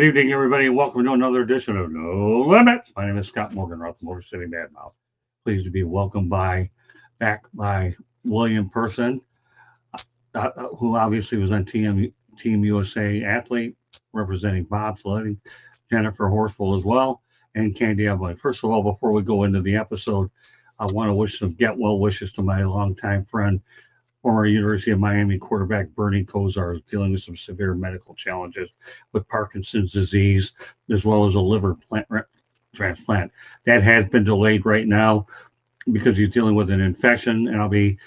Good evening, everybody, and welcome to another edition of No Limits. My name is Scott Morgan, Roth Motor City Madmouth. Pleased to be welcomed back by William Person, who obviously was on Team USA athlete, representing bobsledding, Jennifer Horsful as well, and Candy Evelyn. First of all, before we go into the episode, I want to wish some get well wishes to my longtime friend, former University of Miami quarterback Bernie Kosar, is dealing with some severe medical challenges with Parkinson's disease, as well as a liver transplant. That has been delayed right now because he's dealing with an infection. And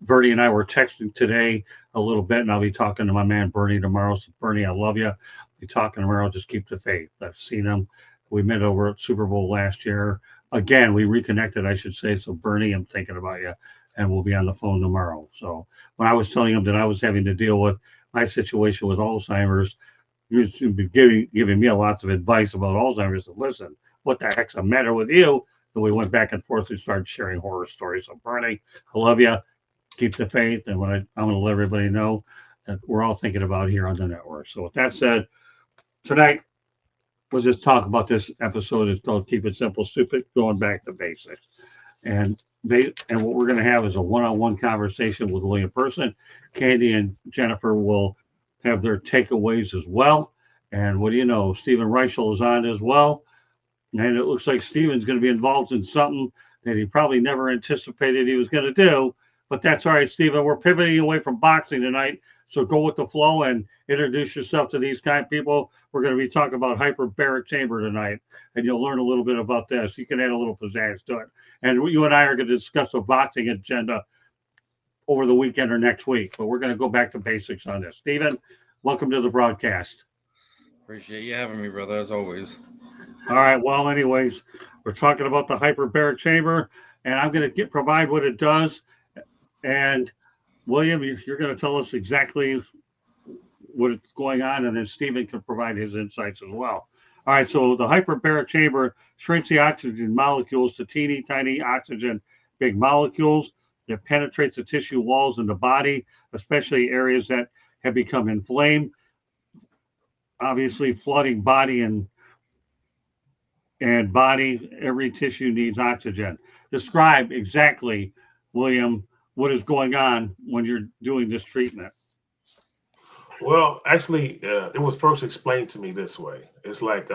Bernie and I were texting today a little bit, and I'll be talking to my man Bernie tomorrow. So Bernie, I love you. I'll be talking tomorrow. Just keep the faith. I've seen him. We met over at Super Bowl last year. Again, we reconnected, I should say. So Bernie, I'm thinking about you, and we'll be on the phone tomorrow. So when I was telling him that I was having to deal with my situation with Alzheimer's, he was giving me lots of advice about Alzheimer's. I said, listen, what the heck's the matter with you? And we went back and forth and started sharing horror stories. So Bernie, I love you. Keep the faith. And I'm going to let everybody know that we're all thinking about here on the network. So with that said, tonight, we'll just talk about this episode. It's called Keep It Simple, Stupid, going back to basics. And what we're going to have is a one-on-one conversation with William Person. Candy and Jennifer will have their takeaways as well. And what do you know? Stephen Reichel is on as well. And it looks like Stephen's going to be involved in something that he probably never anticipated he was going to do. But that's all right, Stephen. We're pivoting away from boxing tonight. So go with the flow and introduce yourself to these kind of people. We're going to be talking about hyperbaric chamber tonight, and you'll learn a little bit about this. You can add a little pizzazz to it. And you and I are going to discuss the boxing agenda over the weekend or next week. But we're going to go back to basics on this. Stephen, welcome to the broadcast. Appreciate you having me, brother, as always. All right. Well, anyways, we're talking about the hyperbaric chamber, and I'm going to provide what it does. And William, you're going to tell us exactly what's going on, and then Stephen can provide his insights as well. All right, so the hyperbaric chamber shrinks the oxygen molecules to teeny tiny oxygen big molecules that penetrates the tissue walls in the body, especially areas that have become inflamed, obviously flooding body and body. Every tissue needs oxygen. Describe exactly, William, what is going on when you're doing this treatment. Well, actually, it was first explained to me this way. It's like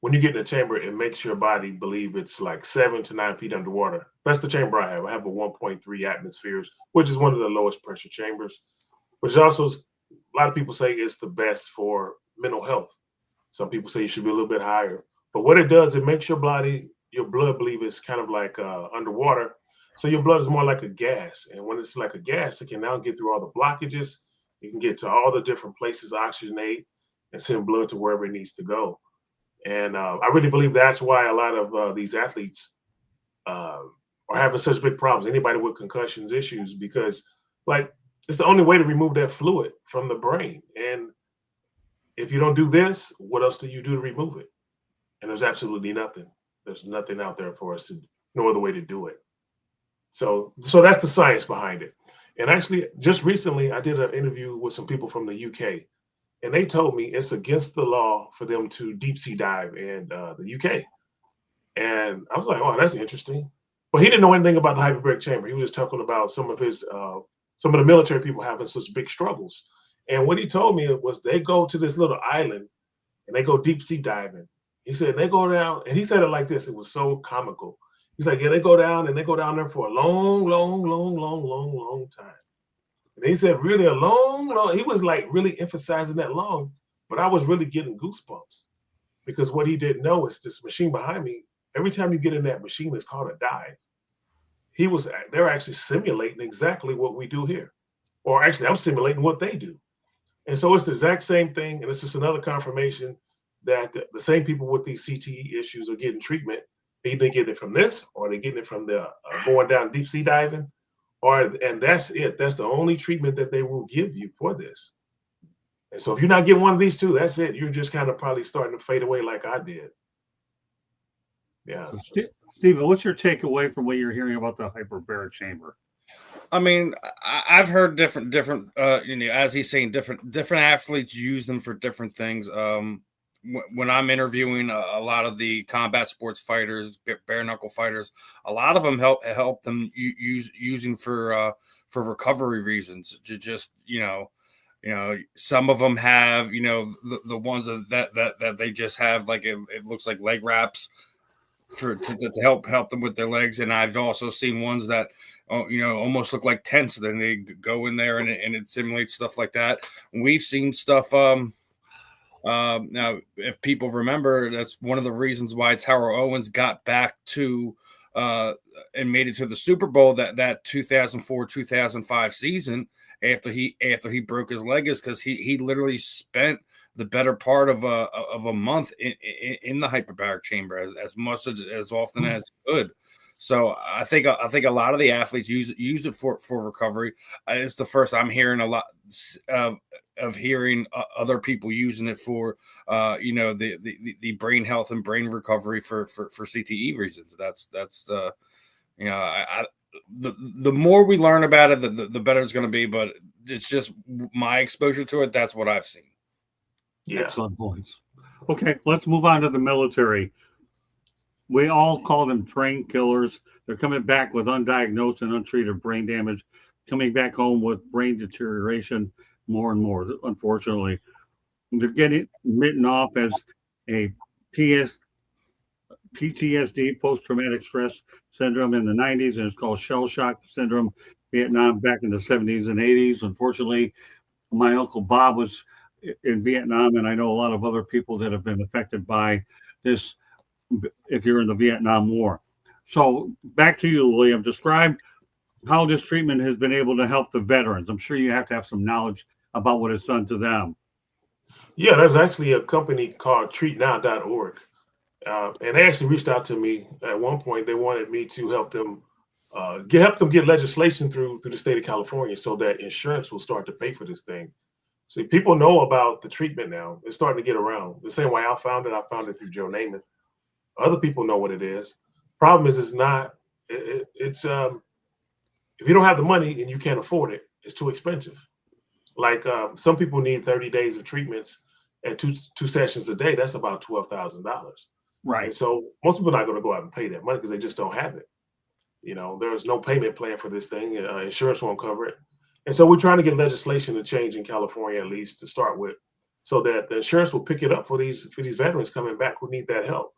when you get in the chamber, it makes your body believe it's like 7 to 9 feet underwater. That's the chamber I have. I have a 1.3 atmospheres, which is one of the lowest pressure chambers, which also a lot of people say is the best for mental health. Some people say you should be a little bit higher. But what it does, it makes your blood believe it's kind of like underwater. So your blood is more like a gas. And when it's like a gas, it can now get through all the blockages. You can get to all the different places, oxygenate, and send blood to wherever it needs to go. And I really believe that's why a lot of these athletes are having such big problems. Anybody with concussions issues, because like it's the only way to remove that fluid from the brain. And if you don't do this, what else do you do to remove it? And there's absolutely nothing. There's nothing out there for us to no other way to do it. So that's the science behind it. And actually, just recently, I did an interview with some people from the UK, and they told me it's against the law for them to deep sea dive in the UK. And I was like, oh, that's interesting. But he didn't know anything about the hyperbaric chamber. He was just talking about some of the military people having such big struggles. And what he told me was they go to this little island and they go deep sea diving. He said they go down, and he said it like this. It was so comical. He's like, yeah, they go down there for a long, long, long, long, long, long time. And he said, really a long, long, he was like really emphasizing that long, but I was really getting goosebumps because what he didn't know is this machine behind me. Every time you get in that machine, it's called a dive. They're actually simulating exactly what we do here. Or actually, I'm simulating what they do. And so it's the exact same thing. And it's just another confirmation that the same people with these CTE issues are getting treatment. They either getting it from this, or they're getting it from the going down deep sea diving, and that's it. That's the only treatment that they will give you for this. And so if you're not getting one of these two, that's it. You're just kind of probably starting to fade away like I did. Yeah. So, Stephen, what's your takeaway from what you're hearing about the hyperbaric chamber? I mean, I've heard different, as he's saying, different athletes use them for different things. when I'm interviewing a lot of the combat sports fighters, bare knuckle fighters, a lot of them help them using for recovery reasons. To just some of them have the ones that they just have like it looks like leg wraps to help them with their legs, and I've also seen ones that almost look like tents. Then they go in there and it simulates stuff like that. We've seen stuff. Now, if people remember, that's one of the reasons why Tyrell Owens got back to and made it to the Super Bowl that 2004-2005 season after he broke his leg, is because he literally spent the better part of a month in the hyperbaric chamber as much as often as he could. So I think a lot of the athletes use it for recovery. It's the first I'm hearing a lot of hearing other people using it for the brain health and brain recovery for CTE reasons. That's the more we learn about it, the better it's going to be. But it's just my exposure to it. That's what I've seen. Yeah. Excellent points. Okay, let's move on to the military. We all call them train killers. They're coming back with undiagnosed and untreated brain damage, coming back home with brain deterioration more and more, unfortunately. They're getting written off as a PTSD, post-traumatic stress syndrome, in the 90s, and it's called shell shock syndrome, Vietnam, back in the 70s and 80s. Unfortunately, my Uncle Bob was in Vietnam, and I know a lot of other people that have been affected by this if you're in the Vietnam War. So back to you, William. Describe how this treatment has been able to help the veterans. I'm sure you have to have some knowledge about what it's done to them. Yeah, there's actually a company called treatnow.org. And they actually reached out to me at one point. They wanted me to help them get legislation through the state of California so that insurance will start to pay for this thing. See, people know about the treatment now. It's starting to get around. The same way I found it through Joe Namath. Other people know what it is. Problem is, it's if you don't have the money and you can't afford it, it's too expensive. Like some people need 30 days of treatments and two sessions a day. That's about $12,000. Right. And so most people are not going to go out and pay that money because they just don't have it. There's no payment plan for this thing. Insurance won't cover it. And so we're trying to get legislation to change in California, at least to start with, so that the insurance will pick it up for these veterans coming back who need that help.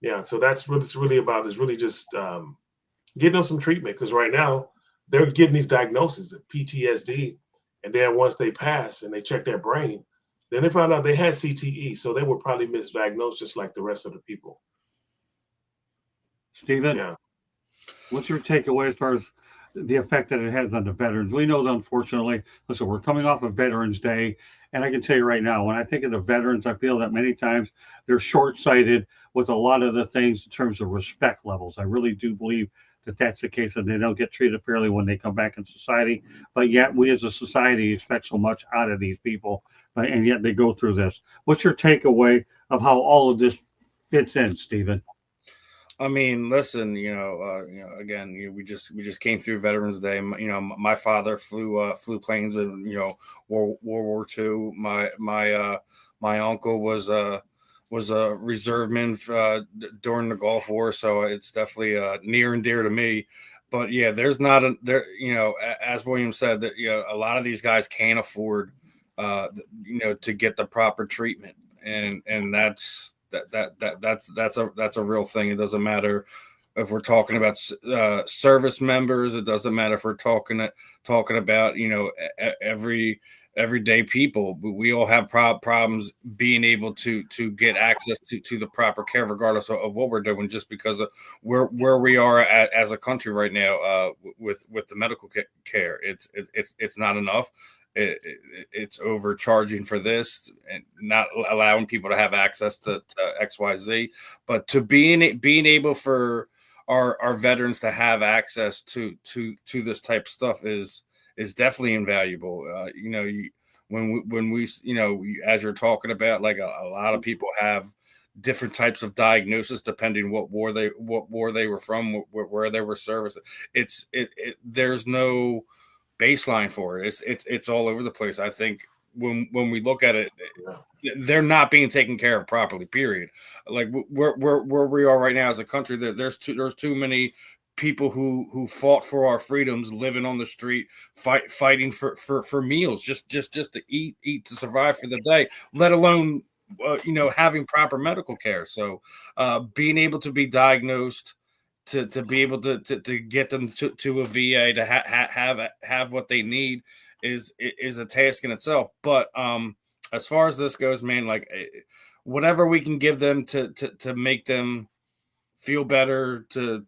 Yeah, so that's what it's really about, is really just getting them some treatment, because right now they're getting these diagnoses of PTSD, and then once they pass and they check their brain, then they found out they had CTE, so they were probably misdiagnosed just like the rest of the people. Stephen, yeah. What's your takeaway as far as the effect that it has on the veterans? We know that, unfortunately, listen, we're coming off of Veterans Day, and I can tell you right now, when I think of the veterans, I feel that many times they're short-sighted with a lot of the things in terms of respect levels. I really do believe that that's the case, and they don't get treated fairly when they come back in society. But yet we as a society expect so much out of these people, and yet they go through this. What's your takeaway of how all of this fits in, Stephen? I mean, listen, again, we just came through Veterans Day. My father flew planes in, World War II. My uncle was a reserveman during the Gulf War, so it's definitely near and dear to me. But yeah, there's not as William said, that a lot of these guys can't afford to get the proper treatment, and that's a real thing. It doesn't matter if we're talking about service members. It doesn't matter if we're talking about everyday people. We all have problems being able to get access to the proper care, regardless of what we're doing, just because of where we are as a country right now with the medical care. It's not enough. It's overcharging for this and not allowing people to have access to XYZ, but to being able for our veterans to have access to this type of stuff is definitely invaluable. When we as you're talking about, like a lot of people have different types of diagnosis depending what war they were from, where they were serviced. There's no baseline for it. It's all over the place. I think when we look at it, Yeah. they're not being taken care of properly. Period. Like where we are right now as a country, there's too many people who fought for our freedoms, living on the street, fighting for meals, just to eat to survive for the day, let alone having proper medical care. So being able to be diagnosed, to be able to get them to a VA to have what they need is a task in itself. But as far as this goes, man, like whatever we can give them to make them feel better, to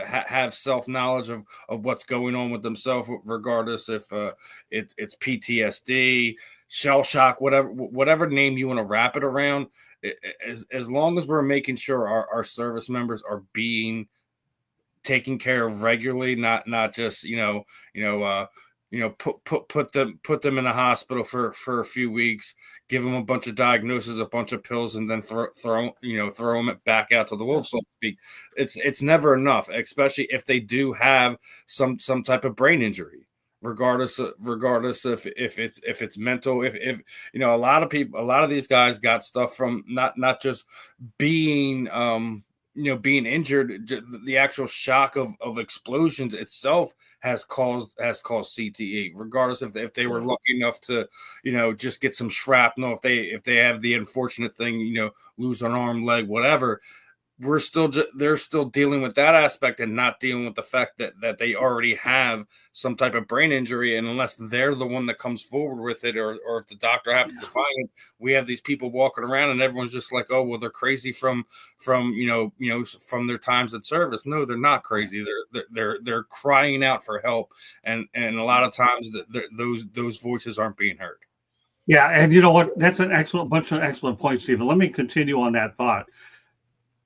have self-knowledge of what's going on with themselves, regardless if it's PTSD, shell shock, whatever name you want to wrap it around. As long as we're making sure our service members are being taken care of regularly, not just put them in a hospital for a few weeks, give them a bunch of diagnoses, a bunch of pills, and then throw them back out to the wolves, so to speak. It's never enough, especially if they do have some type of brain injury. Regardless if it's mental, if a lot of these guys got stuff from not just being being injured, the actual shock of explosions itself has caused CTE. Regardless if they were lucky enough to just get some shrapnel, if they have the unfortunate thing, lose an arm, leg, whatever. They're still dealing with that aspect and not dealing with the fact that they already have some type of brain injury. And unless they're the one that comes forward with it, or if the doctor happens to find it, we have these people walking around and everyone's just like, oh, well, they're crazy from their times in service. No, they're not crazy. They're crying out for help. And a lot of times those voices aren't being heard. Yeah. And you know what? That's bunch of excellent points, Stephen. Let me continue on that thought.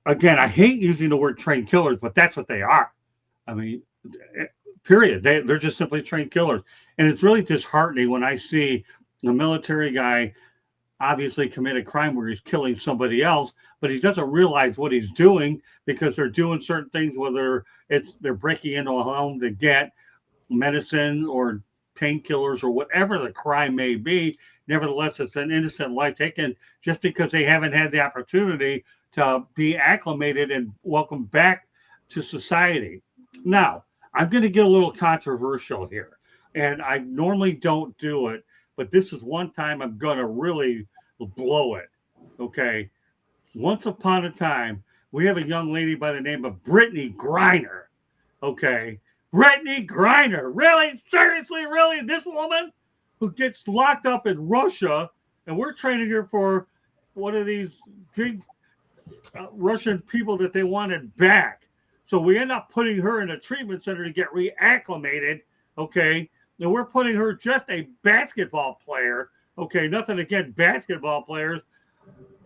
Again, I hate using the word trained killers, but that's what they are. I mean, period. They're just simply trained killers. And it's really disheartening when I see a military guy obviously commit a crime where he's killing somebody else, but he doesn't realize what he's doing because they're doing certain things, whether they're breaking into a home to get medicine or painkillers or whatever the crime may be. Nevertheless, it's an innocent life taken just because they haven't had the opportunity to be acclimated and welcomed back to society. Now, I'm going to get a little controversial here, and I normally don't do it, but this is one time I'm going to really blow it, okay? Once upon a time, we have a young lady by the name of Brittany Griner, okay? Brittany Griner, really? Seriously, really? This woman who gets locked up in Russia, and we're training her for one of these big Russian people that they wanted back. So we end up putting her in a treatment center to get reacclimated, okay? And we're putting her just a basketball player, okay? Nothing against basketball players.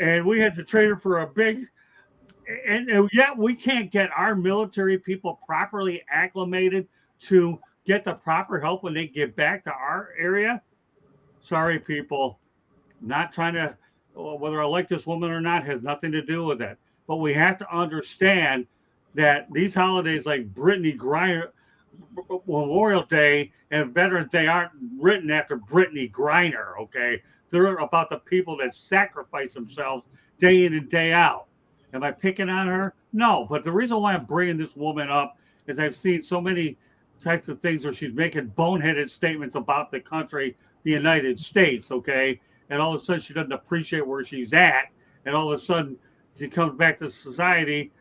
And we had to train her for a big, and yet we can't get our military people properly acclimated to get the proper help when they get back to our area. Sorry, people. Not trying to, whether I like this woman or not has nothing to do with it. But we have to understand that these holidays like Brittany Griner, Memorial Day and Veterans Day aren't written after Brittany Griner, okay? They're about the people that sacrifice themselves day in and day out. Am I picking on her? No, but the reason why I'm bringing this woman up is I've seen so many types of things where she's making boneheaded statements about the country, the United States, okay? And all of a sudden she doesn't appreciate where she's at, and all of a sudden she comes back to society,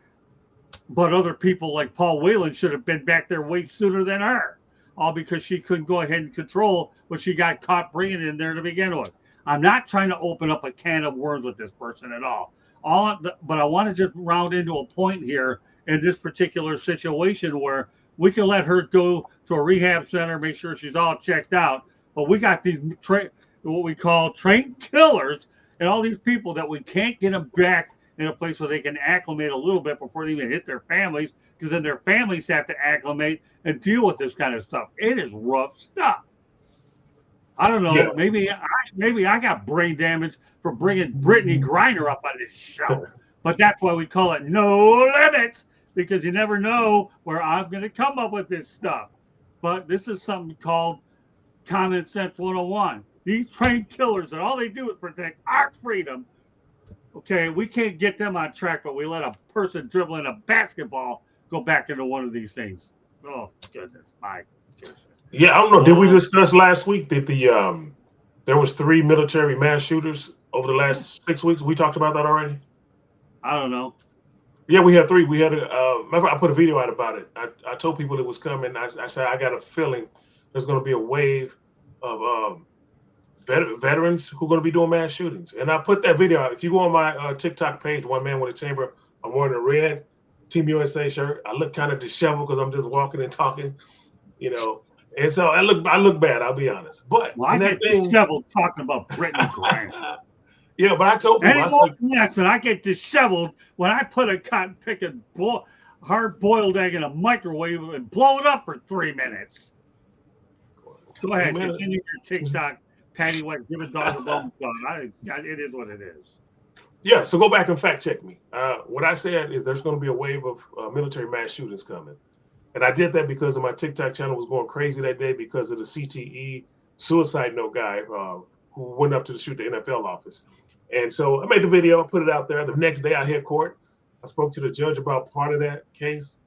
but other people like Paul Whelan should have been back there way sooner than her, all because she couldn't go ahead and control what she got caught bringing in there to begin with. I'm not trying to open up a can of worms with this person at all. But I want to just round into a point here in this particular situation where we can let her go to a rehab center, make sure she's all checked out, but we got these what we call trained killers and all these people that we can't get them back in a place where they can acclimate a little bit before they even hit their families, because then their families have to acclimate and deal with this kind of stuff. It is rough stuff. I don't know. Yeah. Maybe I got brain damage for bringing Brittany Griner up on this show, but that's why we call it No Limits, because you never know where I'm going to come up with this stuff. But this is something called Common Sense 101. These trained killers, and all they do is protect our freedom. Okay, we can't get them on track, but we let a person dribbling a basketball go back into one of these things. Oh goodness, my goodness. Yeah, I don't know. Did we discuss last week that there was 3 military mass shooters over the last 6 weeks? We talked about that already. I don't know. Yeah, we had 3. We had I put a video out about it. I told people it was coming. I said I got a feeling there's going to be a wave of veterans who are going to be doing mass shootings. And I put that video out. If you go on my TikTok page, One Man with a Chamber, I'm wearing a red Team USA shirt. I look kind of disheveled because I'm just walking and talking, you know. And so I look bad. I'll be honest. But I get disheveled talking about Brittany Grant. Yeah, but I told people. Yes, and I get disheveled when I put a cotton picking hard-boiled egg in a microwave and blow it up for 3 minutes. Go ahead, continue your TikTok. Patty White, give a dog a bone. It is what it is. Yeah, so go back and fact check me. What I said is there's going to be a wave of military mass shootings coming. And I did that because of my TikTok channel was going crazy that day because of the CTE suicide note guy who went up to shoot the NFL office. And so I made the video, I put it out there. The next day I hit court. I spoke to the judge about part of that case,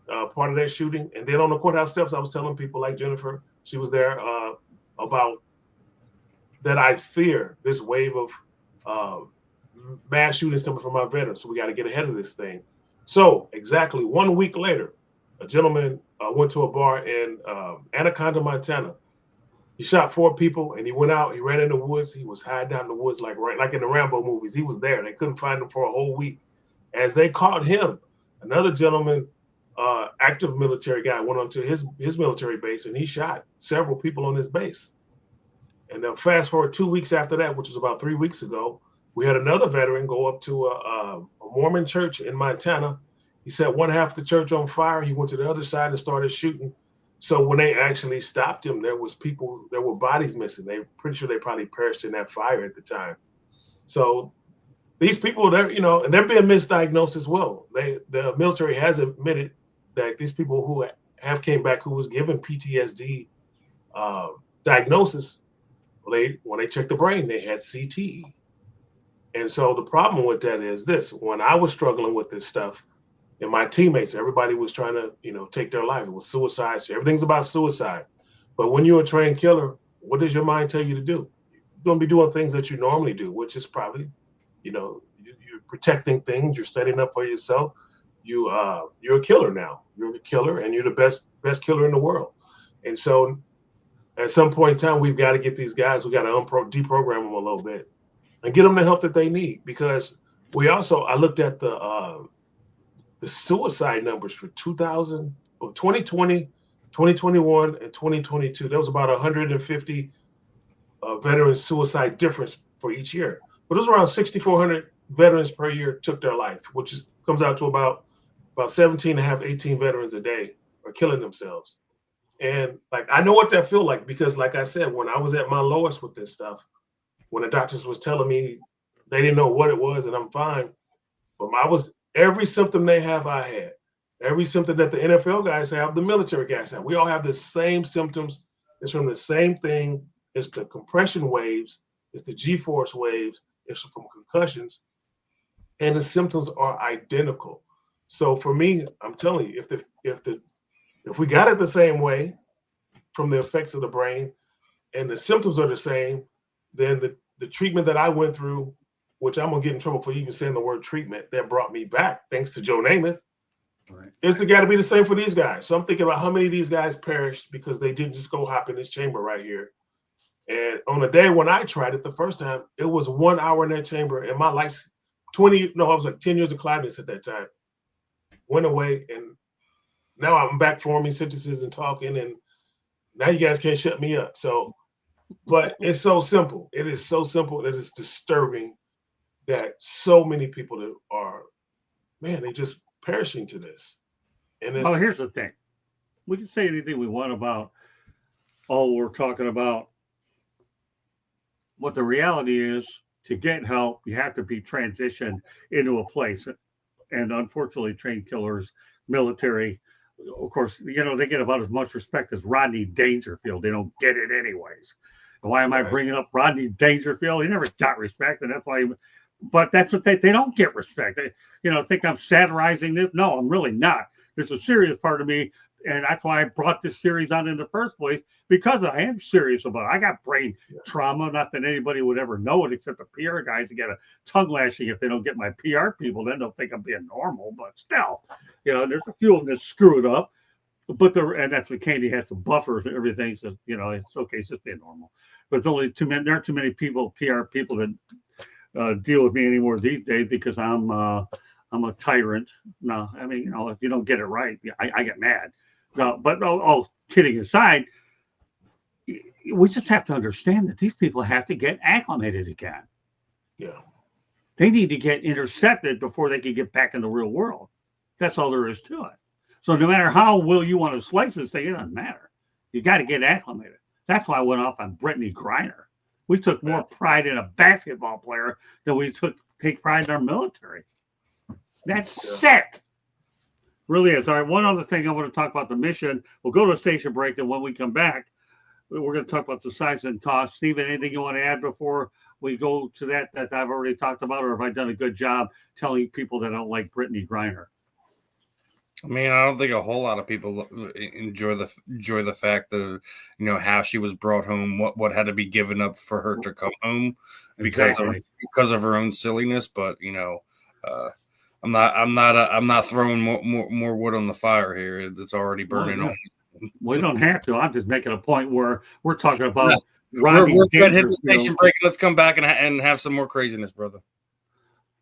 part of that shooting. And then on the courthouse steps, I was telling people like Jennifer, she was there, about that I fear this wave of mass shootings coming from our veterans. So we got to get ahead of this thing. So exactly 1 week later, a gentleman went to a bar in Anaconda, Montana. He shot 4 people and he went out. He ran in the woods. He was hiding down in the woods like in the Rambo movies. He was there. They couldn't find him for a whole week. As they caught him, another gentleman, active military guy, went onto his military base and he shot several people on his base. And then fast forward 2 weeks after that, which was about 3 weeks ago, we had another veteran go up to a Mormon church in Montana. He set one half of the church on fire. He went to the other side and started shooting. So when they actually stopped him, there were bodies missing. They're pretty sure they probably perished in that fire at the time. So these people, they're being misdiagnosed as well. The military has admitted that these people who have came back who was given PTSD diagnosis, when they checked the brain, they had CTE. And so the problem with that is this: when I was struggling with this stuff, and my teammates, everybody was trying to, take their life. It was suicide. So everything's about suicide. But when you're a trained killer, what does your mind tell you to do? You're going to be doing things that you normally do, which is probably, you're protecting things. You're standing up for yourself. You're a killer now. You're a killer, and you're the best killer in the world. And so at some point in time, we've got to get these guys, we got to deprogram them a little bit and get them the help that they need. Because I looked at the suicide numbers for 2020, 2021, and 2022. There was about 150 veteran suicide difference for each year. But it was around 6,400 veterans per year took their life, which comes out to about 17 and a half, 18 veterans a day are killing themselves. And I know what that feels like, because like I said, when I was at my lowest with this stuff, when the doctors was telling me they didn't know what it was and I'm fine, but every symptom they have, I had. Every symptom that the NFL guys have, the military guys have. We all have the same symptoms. It's from the same thing. It's the compression waves. It's the G-force waves. It's from concussions. And the symptoms are identical. So for me, I'm telling you, if we got it the same way from the effects of the brain and the symptoms are the same, then the treatment that I went through, which I'm going to get in trouble for even saying the word treatment, that brought me back, thanks to Joe Namath, right, it's got to be the same for these guys. So I'm thinking about how many of these guys perished because they didn't just go hop in this chamber right here. And on the day when I tried it the first time, it was 1 hour in that chamber, and my lights, I was 10 years of cloudiness at that time, went away, and now I'm back forming sentences and talking, and now you guys can't shut me up. So, but it's so simple. It is so simple that it's disturbing that so many people they're just perishing to this. And here's the thing. We can say anything we want about all we're talking about. What the reality is, to get help, you have to be transitioned into a place. And unfortunately, trained killers, military, of course, they get about as much respect as Rodney Dangerfield. They don't get it anyways. Why am I bringing up Rodney Dangerfield? He never got respect, and that's why. But that's what they don't get respect. They, think I'm satirizing this. No, I'm really not. There's a serious part of me, and that's why I brought this series on in the first place, because I am serious about it. I got brain trauma. Not that anybody would ever know it, except the PR guys who get a tongue lashing if they don't get my PR people. Then they'll think I'm being normal. But still, there's a few of them that screw it up. But and that's what Candy has some buffers and everything. So it's okay. It's just being normal. But it's only too many. There aren't too many PR people that deal with me anymore these days, because I'm a tyrant. No, I mean, if you don't get it right, I get mad. No, but all kidding aside, we just have to understand that these people have to get acclimated again. Yeah. They need to get intercepted before they can get back in the real world. That's all there is to it. So no matter how well you want to slice this thing, it doesn't matter. You got to get acclimated. That's why I went off on Brittany Griner. We took more pride in a basketball player than we take pride in our military. That's sick. Really is. All right, one other thing I want to talk about the mission. We'll go to a station break, and when we come back, we're going to talk about the size and cost. Steven, anything you want to add before we go to that I've already talked about, or have I done a good job telling people that I don't like Brittany Griner? I mean, I don't think a whole lot of people enjoy the fact that how she was brought home, what had to be given up for her to come home because of her own silliness. But I'm not throwing more wood on the fire here. It's already burning on. We don't have to. I'm just making a point where we're talking about. We're going to hit the station break. Let's come back and have some more craziness, brother.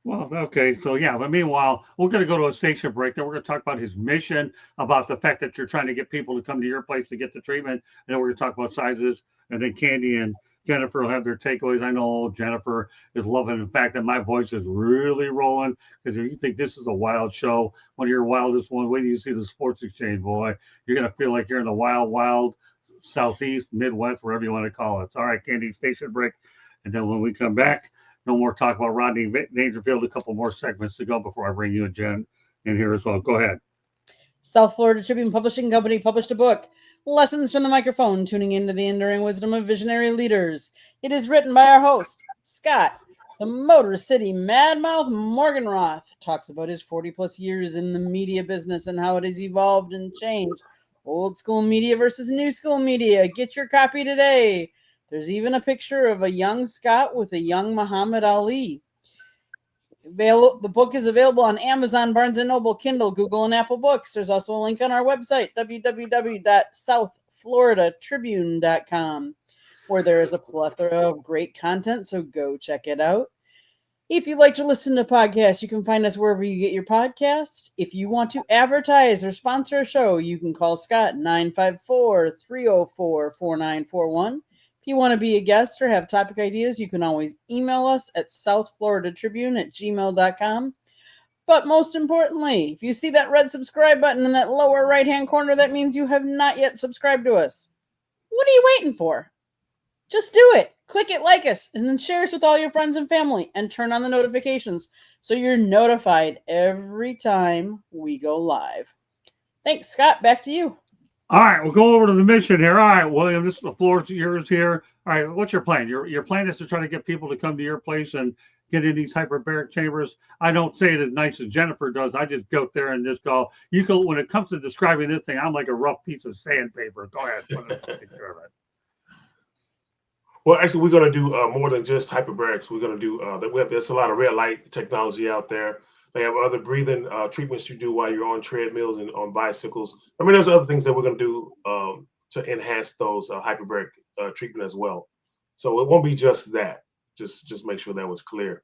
Well, okay. So, but meanwhile, we're going to go to a station break. Then we're going to talk about his mission, about the fact that you're trying to get people to come to your place to get the treatment. And then we're going to talk about sizes. And then Candy and Jennifer will have their takeaways. I know Jennifer is loving the fact that my voice is really rolling, because if you think this is a wild show, one of your wildest ones, wait till you see the Sports Exchange, boy. You're going to feel like you're in the wild Southeast, Midwest, wherever you want to call it. All right, Candy, station break. And then when we come back, no more talk about Rodney Dangerfield. A couple more segments to go before I bring you and Jen in here as well. Go ahead. South Florida Tribune Publishing Company published a book, Lessons from the Microphone, Tuning into the Enduring Wisdom of Visionary Leaders. It is written by our host, Scott, the Motor City Madmouth Morgenroth. Talks about his 40-plus years in the media business and how it has evolved and changed. Old school media versus new school media. Get your copy today. There's even a picture of a young Scott with a young Muhammad Ali. The book is available on Amazon, Barnes & Noble, Kindle, Google, and Apple Books. There's also a link on our website, www.southfloridatribune.com, where there is a plethora of great content, so go check it out. If you like to listen to podcasts, you can find us wherever you get your podcasts. If you want to advertise or sponsor a show, you can call Scott 954-304-4941. If you want to be a guest or have topic ideas, you can always email us at southfloridatribune@gmail.com. But most importantly, if you see that red subscribe button in that lower right-hand corner, that means you have not yet subscribed to us. What are you waiting for? Just do it. Click it, like us, and then share us with all your friends and family, and turn on the notifications so you're notified every time we go live. Thanks, Scott. Back to you. All right, we'll go over to the mission here. All right, William, the floor is yours here. All right, what's your plan? Your plan is to try to get people to come to your place and get in these hyperbaric chambers. I don't say it as nice as Jennifer does. I just go there and just go. You can. When it comes to describing this thing, I'm like a rough piece of sandpaper. Go ahead, take care of it. Well, actually, we're going to do more than just hyperbarics. We're going to do there's a lot of red light technology out there. They have other breathing treatments you do while you're on treadmills and on bicycles. I mean, there's other things that we're going to do to enhance those hyperbaric treatment as well. So it won't be just that. Just make sure that was clear.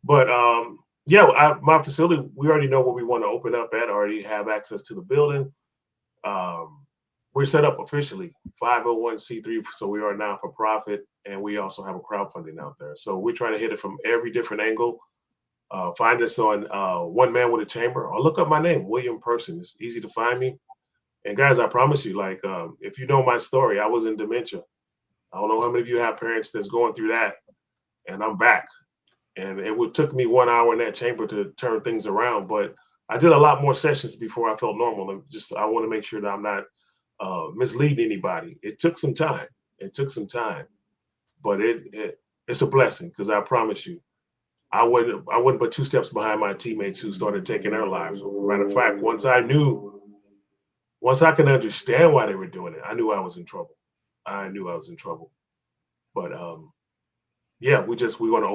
But my facility, we already know what we want to open up at. Already have access to the building. We're set up officially 501c3, so we are now for profit, and we also have a crowdfunding out there. So we're trying to hit it from every different angle. Find us on One Man with a Chamber, or look up my name, William Person. It's easy to find me. And guys, I promise you, like, if you know my story, I was in dementia. I don't know how many of you have parents that's going through that, and I'm back. And it took me 1 hour in that chamber to turn things around, but I did a lot more sessions before I felt normal. And I want to make sure that I'm not misleading anybody. It took some time. but it's a blessing because I promise you, I wouldn't but 2 steps behind my teammates who started taking their lives. Matter of fact, once I could understand why they were doing it, I knew I was in trouble. But yeah, we're going to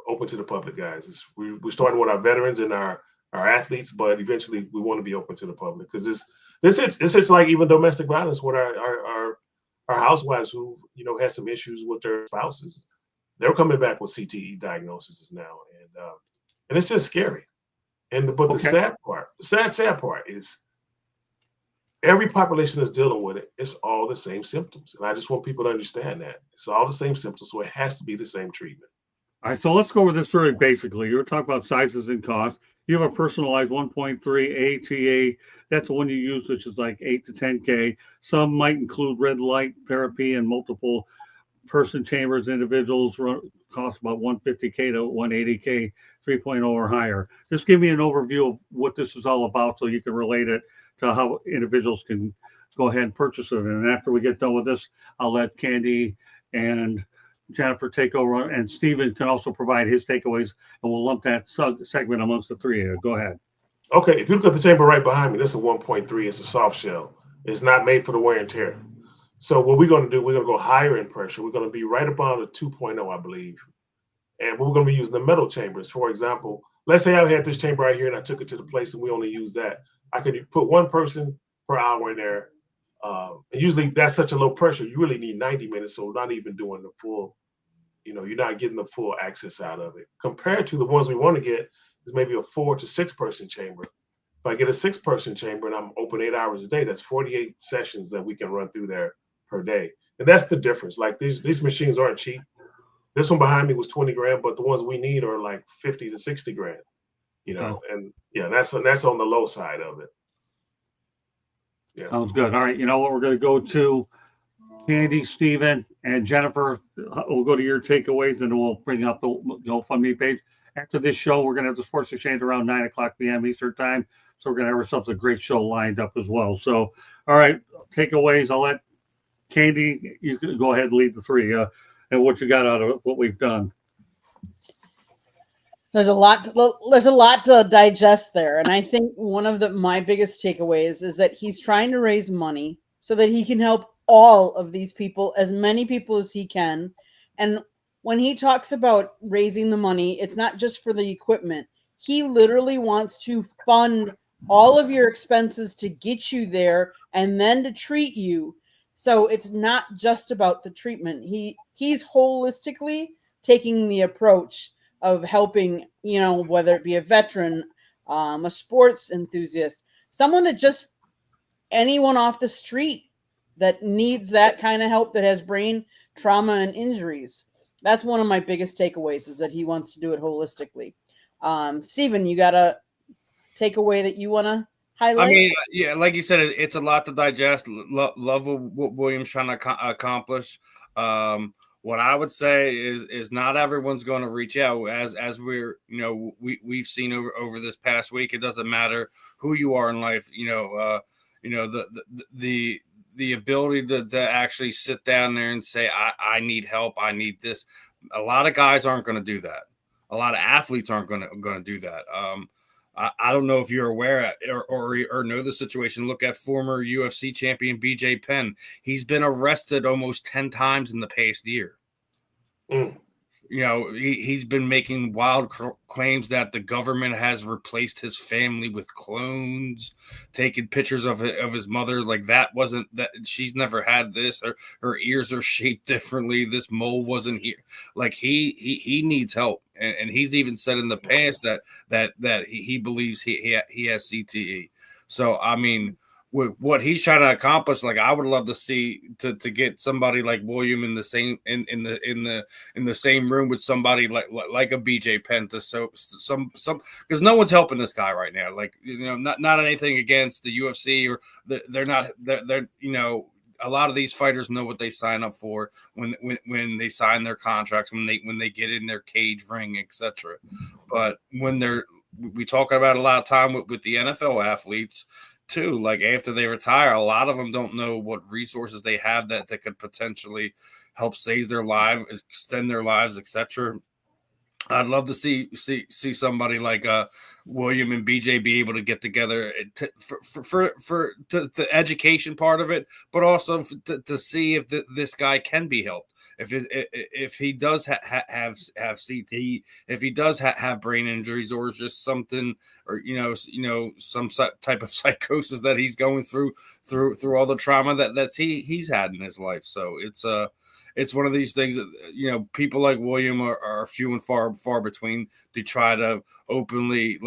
open to the public, guys. We're starting with our veterans and our athletes, but eventually we want to be open to the public because this is like even domestic violence with our housewives who had some issues with their spouses. They're coming back with CTE diagnoses now, and it's just scary. But the sad part is every population that's dealing with it, it's all the same symptoms. And I just want people to understand that. It's all the same symptoms, so it has to be the same treatment. All right, so let's go over this very basically. You were talking about sizes and costs. You have a personalized 1.3 ATA. That's the one you use, which is like 8 to 10K. Some might include red light therapy and multiple person chambers. Individuals cost about 150K to 180K, 3.0 or higher. Just give me an overview of what this is all about so you can relate it to how individuals can go ahead and purchase it. And after we get done with this, I'll let Candy and Jennifer take over, and Steven can also provide his takeaways, and we'll lump that segment amongst the three of you. Go ahead. Okay, if you look at the chamber right behind me, this is a 1.3. It's a soft shell. It's not made for the wear and tear. So what we're going to do, we're going to go higher in pressure. We're going to be right about a 2.0, I believe. And we're going to be using the metal chambers. For example, let's say I had this chamber right here and I took it to the place and we only use that. I could put one person per hour in there. And usually that's such a low pressure. You really need 90 minutes. So not even doing the full, you're not getting the full access out of it. Compared to the ones we want to get is maybe a 4 to 6 person chamber. If I get a 6 person chamber and I'm open 8 hours a day, that's 48 sessions that we can run through there per day. And that's the difference. Like these machines aren't cheap. This one behind me was 20 grand, but the ones we need are like 50 to 60 grand, and yeah, that's on the low side of it. Yeah. Sounds good. All right. You know what? We're going to go to Candy, Steven, and Jennifer. We'll go to your takeaways and we'll bring up the GoFundMe page. After this show, we're going to have the Sports Exchange around 9:00 p.m. Eastern time. So we're going to have ourselves a great show lined up as well. So, all right, takeaways. I'll let Candy, you can go ahead and lead the three. And what you got out of what we've done. There's a lot to digest there. And I think one of my biggest takeaways is that he's trying to raise money so that he can help all of these people, as many people as he can. And when he talks about raising the money, it's not just for the equipment. He literally wants to fund all of your expenses to get you there and then to treat you. So it's not just about the treatment. He's holistically taking the approach of helping, whether it be a veteran, a sports enthusiast, someone that just anyone off the street that needs that kind of help, that has brain trauma and injuries. That's one of my biggest takeaways, is that he wants to do it holistically. Steven, you got a takeaway that you want to highlight? I mean, yeah, like you said, it's a lot to digest. Love what William's trying to accomplish. What I would say is not everyone's going to reach out, as we're we've seen over this past week. It doesn't matter who you are in life. The ability to actually sit down there and say, I need help, I need this. A lot of guys aren't going to do that. A lot of athletes aren't going to do that. I don't know if you're aware or know the situation. Look at former UFC champion BJ Penn. He's been arrested almost 10 times in the past year. He's been making wild claims that the government has replaced his family with clones, taking pictures of his mother like that wasn't that she's never had this, or her ears are shaped differently. This mole wasn't here. Like he needs help, and he's even said in the past that he believes he has CTE. So I mean, with what he's trying to accomplish, like I would love to see to get somebody like William in the same in the same room with somebody like a BJ Penn to some because no one's helping this guy right now. Like not anything against the UFC or they're not a lot of these fighters know what they sign up for when they sign their contracts, when they get in their cage ring, etc. But when we talk about a lot of time with the NFL athletes. too. Like after they retire, a lot of them don't know what resources they have that could potentially help save their lives, extend their lives, etc. I'd love to see somebody like William and BJ be able to get together for the education part of it, but also to see if this guy can be helped. If he does have CT, if he does have brain injuries, or just something, or some type of psychosis that he's going through all the trauma that he's had in his life. So it's one of these things that, people like William are few and far between to try to openly,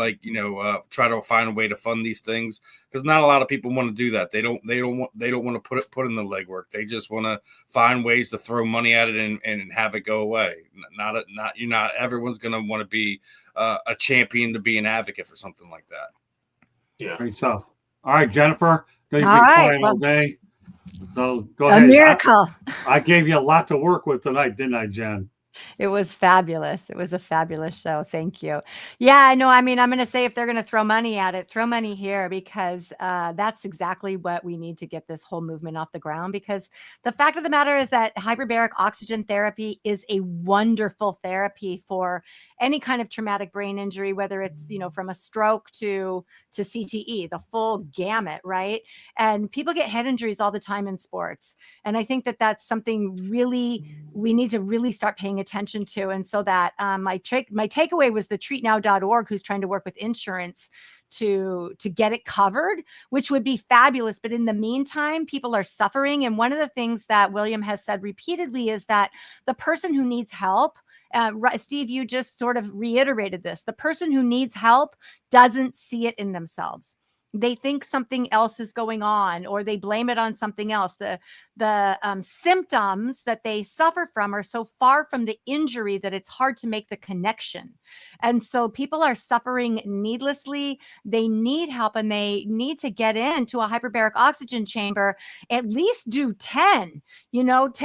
try to find a way to fund these things, because not a lot of people want to do that. They don't want to put in the legwork. They just want to find ways to throw money at it and have it go away. Not everyone's going to want to be a champion, to be an advocate for something like that. Yeah. Great stuff. All right, Jennifer. All right. All day. So go ahead. A miracle. I gave you a lot to work with tonight, didn't I, Jen? It was fabulous. It was a fabulous show. Thank you. Yeah, no, I mean, I'm going to say if they're going to throw money at it, throw money here, because that's exactly what we need to get this whole movement off the ground. Because the fact of the matter is that hyperbaric oxygen therapy is a wonderful therapy for any kind of traumatic brain injury, whether it's, from a stroke to CTE, the full gamut, right? And people get head injuries all the time in sports. And I think that that's something really we need to really start paying attention to. And so that my takeaway was the treatnow.org, who's trying to work with insurance to get it covered, which would be fabulous. But in the meantime, people are suffering. And one of the things that William has said repeatedly is that the person who needs help, Steve, you just sort of reiterated this. The person who needs help doesn't see it in themselves. They think something else is going on, or they blame it on something else. The symptoms that they suffer from are so far from the injury that it's hard to make the connection. And so people are suffering needlessly. They need help, and they need to get into a hyperbaric oxygen chamber. At least do 10,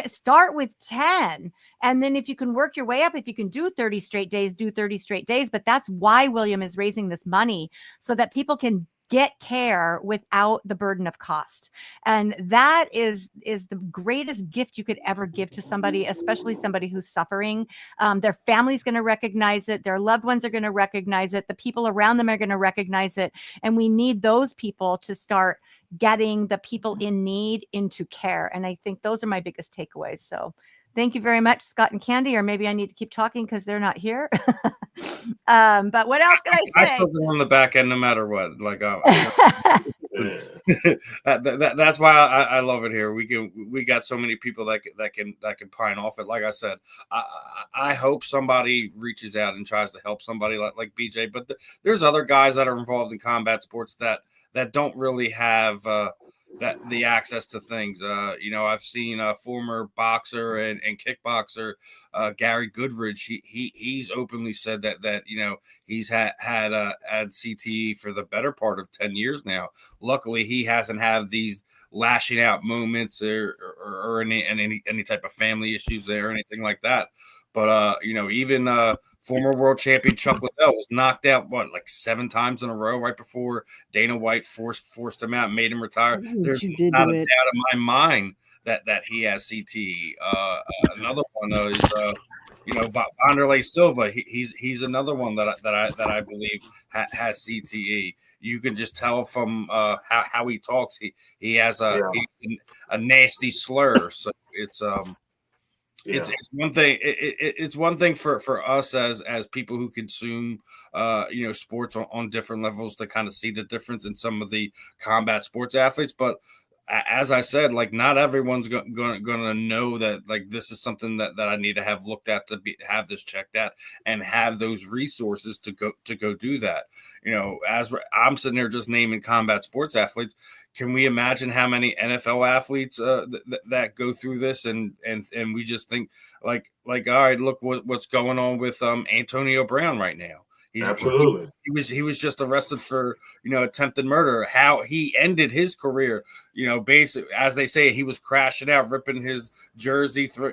start with 10. And then if you can work your way up, if you can do 30 straight days, do 30 straight days. But that's why William is raising this money, so that people can get care without the burden of cost. And that is the greatest gift you could ever give to somebody, especially somebody who's suffering. Their family's going to recognize it. Their loved ones are going to recognize it. The people around them are going to recognize it. And we need those people to start getting the people in need into care. And I think those are my biggest takeaways. So thank you very much, Scott and Candy, or maybe I need to keep talking because they're not here. But what else can I say? I still go on the back end no matter what. That's why I love it here. We got so many people that can pine off it. Like I said, I hope somebody reaches out and tries to help somebody like BJ. But there's other guys that are involved in combat sports that don't really have the access to things. I've seen a former boxer and kickboxer, Gary Goodridge. He's openly said that he's had CTE for the better part of 10 years now. Luckily, he hasn't had these lashing out moments or any type of family issues there or anything like that. But even former world champion Chuck Liddell was knocked out 7 times in a row right before Dana White forced him out and made him retire. There's not a doubt in my mind that he has CTE. Another one is Wanderlei Silva. He's another one that I believe has CTE. You can just tell from how he talks. He has a nasty slur. So it's It's one thing. It's one thing for us as people who consume, sports on different levels to kind of see the difference in some of the combat sports athletes. But as I said, not everyone's going to know that this is something that I need to have looked at have this checked out and have those resources to go do that. As I'm sitting there just naming combat sports athletes, can we imagine how many NFL athletes that go through this and we just think all right, look what's going on with Antonio Brown right now. Absolutely. He was just arrested for, attempted murder. How he ended his career, basically, as they say, he was crashing out, ripping his jersey through,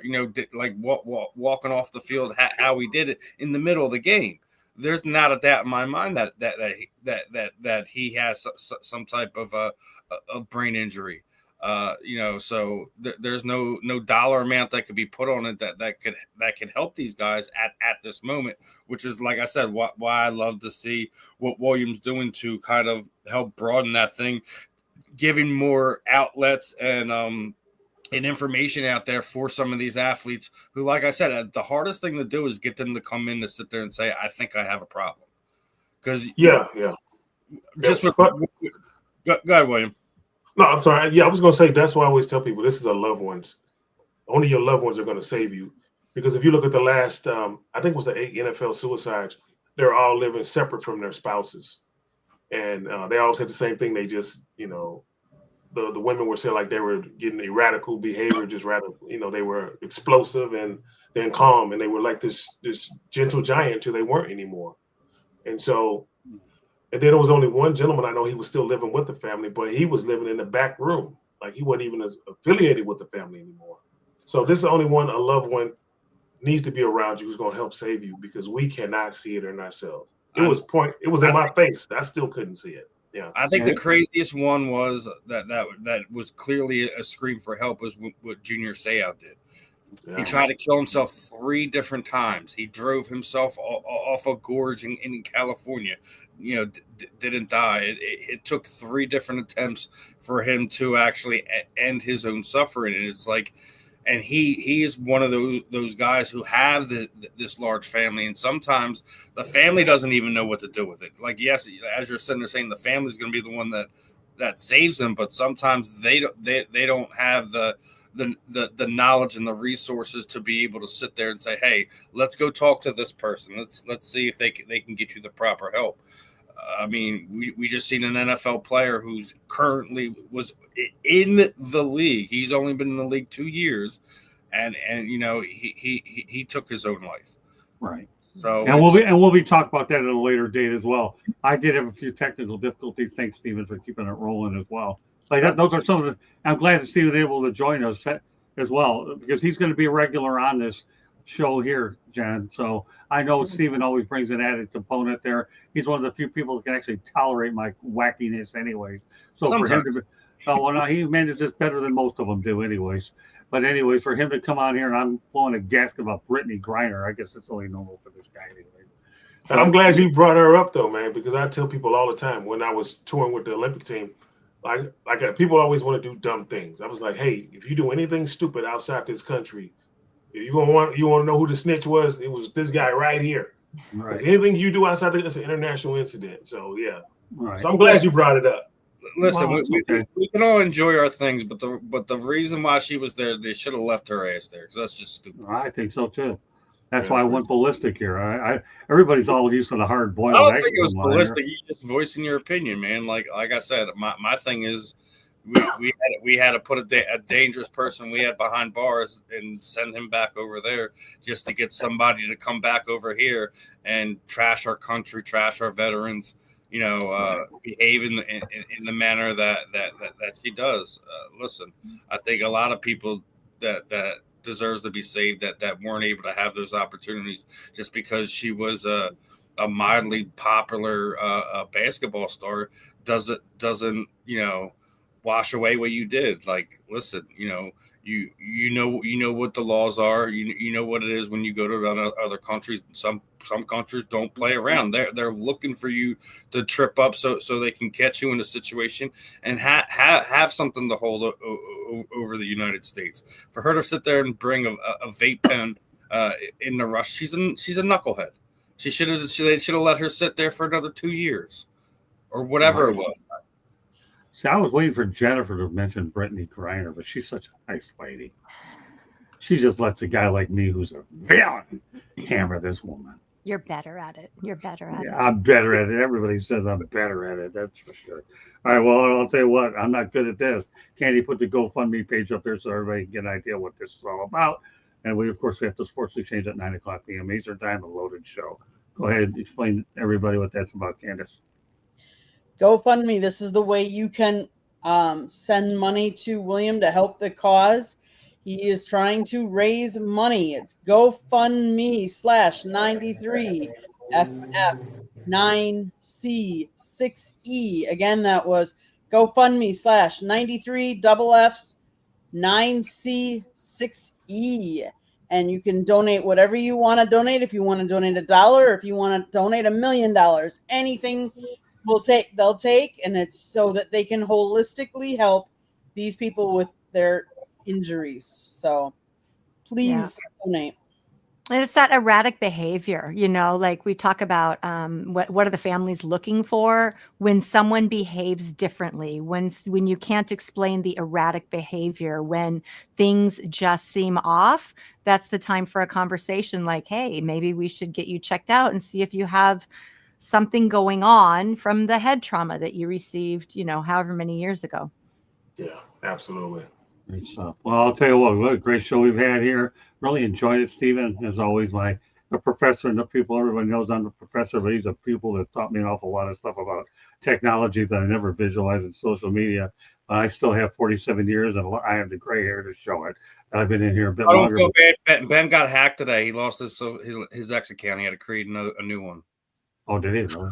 walking off the field, how he did it in the middle of the game. there's not a doubt in my mind that he has some type of a brain injury. So there's no dollar amount that could be put on it that could help these guys at this moment, which is, like I said, why I love to see what Williams doing to kind of help broaden that thing, giving more outlets and information out there for some of these athletes who, like I said, the hardest thing to do is get them to come in to sit there and say, I think I have a problem. Because yeah. Just go ahead, William. No, I'm sorry. Yeah, I was going to say, that's why I always tell people this is a loved ones. Only your loved ones are going to save you. Because if you look at the last, I think it was the 8 NFL suicides, they're all living separate from their spouses. And they all said the same thing. They just, the women were saying like they were getting a radical behavior, just radical, they were explosive and then calm. And they were like this gentle giant till they weren't anymore. And so, and then there was only one gentleman I know, he was still living with the family, but he was living in the back room. Like he wasn't even as affiliated with the family anymore. So this is the only one, a loved one needs to be around you who's going to help save you, because we cannot see it in ourselves. It was in my face. I still couldn't see it. Yeah. I think the craziest one was that was clearly a scream for help was what Junior Seau did. Yeah. He tried to kill himself 3 different times. He drove himself off a gorge in California. Didn't die. It took 3 different attempts for him to actually end his own suffering. And it's like, and he is one of those guys who have this large family, and sometimes the family doesn't even know what to do with it. Like, yes, as you're sitting there saying, the family's going to be the one that saves them, but sometimes they don't have the knowledge and the resources to be able to sit there and say, hey, let's go talk to this person. Let's see if they can get you the proper help. I mean, we just seen an NFL player who's currently was in the league. He's only been in the league 2 years, and he took his own life. Right. So we'll be talking about that at a later date as well. I did have a few technical difficulties. Thanks, Steven, for keeping it rolling as well. Like that, those are some of the. I'm glad to see he was able to join us as well, because he's going to be a regular on this show here, Jen. So I know Steven always brings an added component there. He's one of the few people that can actually tolerate my wackiness anyway. So sometimes. For him to he manages this better than most of them do anyways. But anyways, for him to come on here and I'm blowing a gasket about Brittany Griner, I guess it's only normal for this guy anyway. And I'm glad you brought her up though, man, because I tell people all the time when I was touring with the Olympic team, like people always want to do dumb things. I was like, hey, if you do anything stupid outside this country, you want to know who the snitch was? It was this guy right here. Right. Anything you do outside it's an international incident. So yeah. Right. So I'm glad you brought it up. Listen, we can all enjoy our things, but the reason why she was there, they should have left her ass there, because that's just stupid. I think so too. That's why I went ballistic here. Everybody's all used to the hard boiled. I don't think it was ballistic. You just voicing your opinion, man. Like I said, my thing is we had to put a dangerous person we had behind bars and send him back over there just to get somebody to come back over here and trash our country, trash our veterans. Behave in the manner that she does. Listen, I think a lot of people that deserves to be saved that weren't able to have those opportunities just because she was a mildly popular basketball star doesn't wash away what you did. Like, listen, you know what the laws are. You know what it is when you go to other countries. Some countries don't play around. They're looking for you to trip up so they can catch you in a situation and have something to hold over the United States. For her to sit there and bring a vape pen in the rush, she's a knucklehead. They should have let her sit there for another 2 years or whatever it was. See, I was waiting for Jennifer to mention Brittany Griner, but she's such a nice lady. She just lets a guy like me, who's a villain, hammer this woman. You're better at it. Yeah, I'm better at it. Everybody says I'm better at it. That's for sure. All right, well, I'll tell you what. I'm not good at this. Candy put the GoFundMe page up there so everybody can get an idea what this is all about. And we have the Sports Exchange at 9 o'clock p.m. Eastern Time, a loaded show. Go ahead and explain to everybody what that's about, Candace. GoFundMe. This is the way you can send money to William to help the cause. He is trying to raise money. It's GoFundMe /93 FF9C6E. Again, that was GoFundMe/93FFs 9C6E. And you can donate whatever you want to donate. If you want to donate $1, if you want to donate $1 million, anything they'll take, and it's so that they can holistically help these people with their injuries. So please donate. And it's that erratic behavior, like we talk about what are the families looking for when someone behaves differently, when you can't explain the erratic behavior, when things just seem off. That's the time for a conversation like, hey, maybe we should get you checked out and see if you have something going on from the head trauma that you received, however many years ago. Yeah, absolutely. Great stuff. Well, I'll tell you what a great show we've had here. Really enjoyed it, Stephen. As always, the professor and the people, everyone knows I'm the professor, but he's a pupil that taught me an awful lot of stuff about technology that I never visualized in social media. But I still have 47 years and I have the gray hair to show it. I've been in here a bit longer. I don't feel bad. Ben got hacked today. He lost his X account. He had to create a new one. Oh, did he really?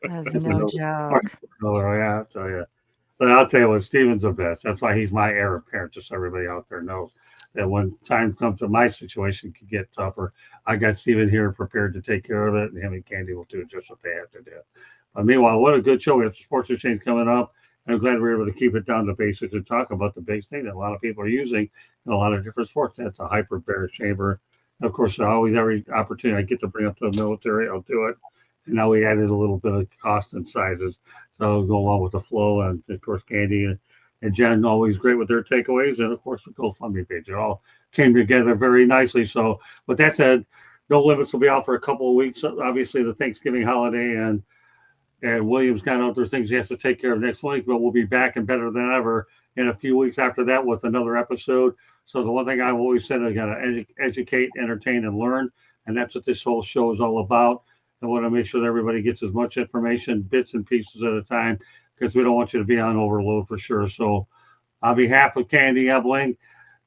That's no joke. Yeah, I'll tell you. But I'll tell you what, Steven's the best. That's why he's my heir apparent, just so everybody out there knows that when time comes to my situation could get tougher, I got Steven here prepared to take care of it, and him and Candy will do just what they have to do. But meanwhile, what a good show. We have Sports Exchange coming up. And I'm glad we're able to keep it down to basics and talk about the big thing that a lot of people are using in a lot of different sports. That's a hyperbaric chamber. And of course, every opportunity I get to bring up to the military, I'll do it. And now we added a little bit of cost and sizes. So it'll go along with the flow. And of course, Candy and Jen always great with their takeaways. And of course, the GoFundMe page. It all came together very nicely. So with that said, No Limits will be out for a couple of weeks. Obviously, the Thanksgiving holiday and William's got other things he has to take care of next week, but we'll be back and better than ever in a few weeks after that with another episode. So the one thing I've always said, I got to educate, entertain, and learn. And that's what this whole show is all about. I want to make sure that everybody gets as much information, bits and pieces at a time, because we don't want you to be on overload for sure. So on behalf of Candy Ebling,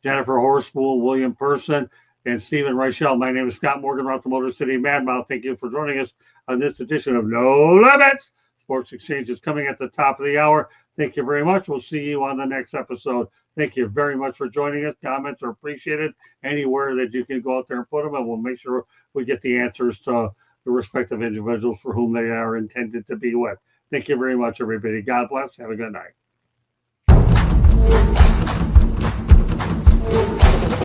Jennifer Horspool, William Person, and Stephen Reichel, my name is Scott Morgan, Route the Motor City Madmouth. Thank you for joining us on this edition of No Limits. Sports Exchange is coming at the top of the hour. Thank you very much. We'll see you on the next episode. Thank you very much for joining us. Comments are appreciated anywhere that you can go out there and put them, and we'll make sure we get the answers to the respective individuals for whom they are intended to be with. Thank you very much, everybody. God bless. Have a good night.